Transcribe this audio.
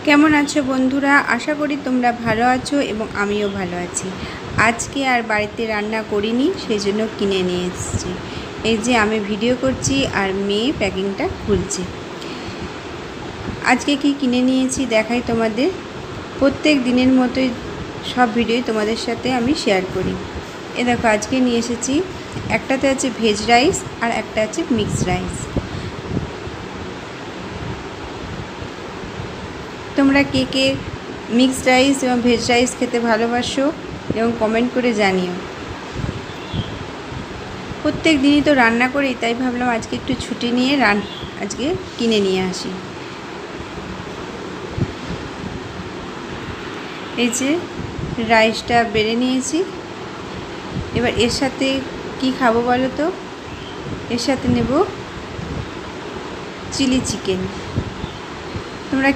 কেমন আছো বন্ধুরা? আশা করি তোমরা ভালো আছো এবং আমিও ভালো আছি। আজকে আর বাড়িতে রান্না করিনি, সেই জন্য কিনে নিয়ে এসেছি। এই যে আমি ভিডিও করছি আর মেয়ে প্যাকিংটা খুলছে। আজকে কি কিনে নিয়েছি দেখাই তোমাদের। প্রত্যেক দিনের মতোই সব ভিডিওই তোমাদের সাথে আমি শেয়ার করি। এ দেখো আজকে নিয়ে এসেছি, একটাতে আছে ভেজ রাইস আর একটা আছে মিক্সড রাইস। তোমরা কে কে মিক্সড রাইস এবং ভেজ রাইস খেতে ভালোবাসো এবং কমেন্ট করে জানিও। প্রত্যেক দিনই তো রান্না করি, তাই ভাবলাম আজকে একটু ছুটি নিয়ে আজকে কিনে নিয়ে আসি। এই যে রাইসটা বেড়ে নিয়েছি। এবার এর সাথে কি খাবো বলো তো? এর সাথে নেব চিলি চিকেন।